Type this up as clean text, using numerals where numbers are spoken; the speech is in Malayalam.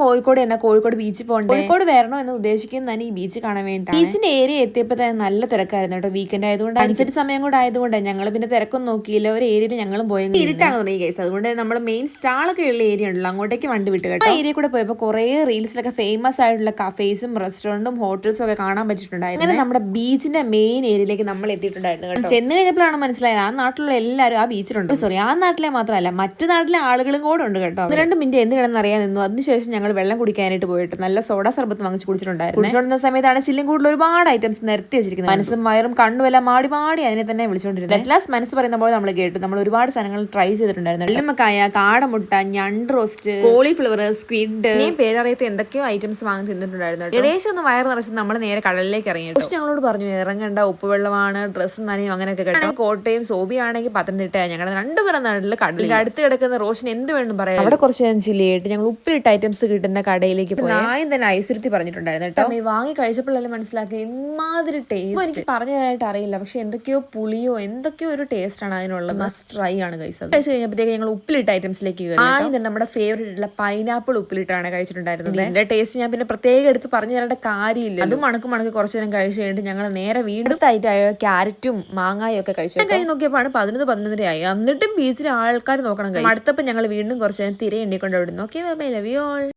കോഴിക്കോട് തന്നെ കോഴിക്കോട് ബീച്ചിൽ പോകണ്ടേ, കോഴിക്കോട് വരണോ എന്ന് ഉദ്ദേശിക്കുന്നത് തന്നെ ഈ ബീച്ച് കാണാൻ വേണ്ടിയിട്ടാണ്. ബീച്ചിന്റെ ഏരിയ എത്തിയപ്പോൾ തന്നെ നല്ല തിരക്കായിരുന്നു കേട്ടോ. വീക്കെൻഡ് ആയതുകൊണ്ട് അനുസരിച്ച് സമയം കൂടെ ആയതുകൊണ്ട് ഞങ്ങൾ പിന്നെ തിരക്കൊന്നും നോക്കിയില്ല. ഒരു ഏരിയയിൽ ഞങ്ങളും പോയി ഇരുട്ടാണ് തുടങ്ങി കേസ്. അതുകൊണ്ട് നമ്മൾ മെയിൻ സ്റ്റാളൊക്കെ ഉള്ള ഏരിയ ഉണ്ടല്ലോ, അങ്ങോട്ടേക്ക് വണ്ടി വിട്ട് കേട്ടോ. ആ ഏരിയ കൂടെ പോയപ്പോൾ കുറെ റീൽസിലൊക്കെ ഫേമസ് ആയിട്ടുള്ള കഫേസും റെസ്റ്റോറന്റും ഹോട്ടൽസും ഒക്കെ കാണാൻ പറ്റിയിട്ടുണ്ടായിരുന്നു. അങ്ങനെ നമ്മുടെ ബീച്ചിന്റെ മെയിൻ ഏരിയയിലേക്ക് നമ്മൾ എത്തിയിട്ടുണ്ടായിരുന്നു കേട്ടോ. ചെന്ന് കഴിഞ്ഞപ്പോഴാണ് മനസ്സിലായത് ആ നാട്ടിലുള്ള എല്ലാവരും ആ ബീച്ചിലുണ്ട്. സോറി, ആ നാട്ടിലെ മാത്രമല്ല മറ്റു നാട്ടിലെ ആളുകളും കൂടെ ഉണ്ട് കേട്ടോ. 2 മിനിറ്റ് എന്ത് കിടന്ന് അറിയാൻ നിന്നു. അതിനുശേഷം ഞങ്ങൾ വെള്ളം കുടിക്കാനായിട്ട് പോയിട്ട് നല്ല സോഡ സർബത്ത് വാങ്ങിച്ച് കുടിച്ചിട്ടുണ്ടായിരുന്നു. കുടിച്ചുകൊണ്ടിരുന്ന സമയത്താണ് ചില്ലും കൂടുതൽ ഒരുപാട് ഐറ്റംസ് നിരത്തി വെച്ചിരിക്കുന്നത്. മനസ്സും വയറും കണ്ണും എല്ലാം മാടി മാടി അതിനെ തന്നെ വിളിച്ചുകൊണ്ടിരുന്നത്. അറ്റ് ലാസ്റ്റ് മനസ്സ് പറയുന്ന പോലെ നമ്മൾ കേട്ടു. നമ്മൾ ഒരുപാട് സാധനങ്ങൾ ട്രൈ ചെയ്തിട്ടുണ്ടായിരുന്നു. വെള്ളമക്കായ, കാടമുട്ട, ഞണ്ട് റോസ്റ്റ്, കോളിഫ്ലവർ, സ്ക്വിഡ്, പേരറിയത്ത് എന്തൊക്കെയോ ഐറ്റംസ് വാങ്ങി തിന്നിട്ടുണ്ടായിരുന്നു. ഏകദേശം ഒന്ന് വയർ നിറച്ച് നമ്മൾ നേരെ കടലിലേക്ക് ഇറങ്ങി. പക്ഷെ ഞങ്ങളോട് പറഞ്ഞു ഇറങ്ങേണ്ട, ഉപ്പുവെള്ളമാണ്, ഡ്രസ്സ് നനയും അങ്ങനെയൊക്കെ കേട്ടോ. കോട്ടയം സോബി ആണെങ്കിൽ പത്തനംതിട്ട, ഞങ്ങളുടെ 2 പേരുടെ നാട്ടിൽ കടലിൽ അടുത്ത് കിടക്കുന്ന റോഷന് എന്ത് വേണം പറയാം. അവിടെ കുറച്ച് ചില്ലിയായിട്ട് ഞങ്ങൾ ഉപ്പിലിട്ട ഐറ്റംസ് കിട്ടുന്ന കടയിലേക്ക് പോയി. നായും തന്നെ ഐസുരുത്തി പറഞ്ഞിട്ടുണ്ടായിരുന്നു കേട്ടോ. വാങ്ങി കഴിച്ചപ്പോഴെല്ലാം മനസ്സിലാക്കി ഇമാതിരി ടേസ്റ്റ്. എനിക്ക് പറഞ്ഞതായിട്ട് അറിയില്ല, പക്ഷെ എന്തൊക്കെയോ പുളിയോ എന്തൊക്കെയോ ഒരു ടേസ്റ്റ് ആണ് അതിനുള്ളത്. മസ്റ്റ് ട്രൈ ആണ് കഴിച്ചത്. കഴിച്ചു കഴിഞ്ഞപ്പോഴത്തേക്ക് ഞങ്ങൾ ഉപ്പിലിട്ട ഐറ്റംസിലേക്ക് കയറി. ആദ്യം തന്നെ നമ്മുടെ ഫേവറേറ്റ് ആയിട്ടുള്ള പൈനാപ്പിൾ ഉപ്പിലിട്ടാണ് കഴിച്ചിട്ടുണ്ടായിരുന്നത്. ഇതിന്റെ ടേസ്റ്റ് ഞാൻ പിന്നെ പ്രത്യേകം എടുത്ത് പറഞ്ഞു തരേണ്ട കാര്യമില്ല. അതും മണക്ക് കുറച്ച് നേരം കഴിച്ചു കഴിഞ്ഞിട്ട് ഞങ്ങൾ നേരെ വീണ്ടും ആയിട്ട് ക്യാരറ്റും മാങ്ങായും ഒക്കെ കഴിച്ചു. കഴിഞ്ഞ് നോക്കിയപ്പോഴാണ് 11 ആയി. എന്നിട്ടും ബീച്ചിൽ ആൾക്കാർ നോക്കണം. അടുത്തപ്പോൾ ഞങ്ങൾ വീണ്ടും കുറച്ച് നേരം തിര എണ്ണിക്കൊണ്ട് അവിടെ നോക്കിയാൽ ബൈ, ലവ് യു ഓൾ.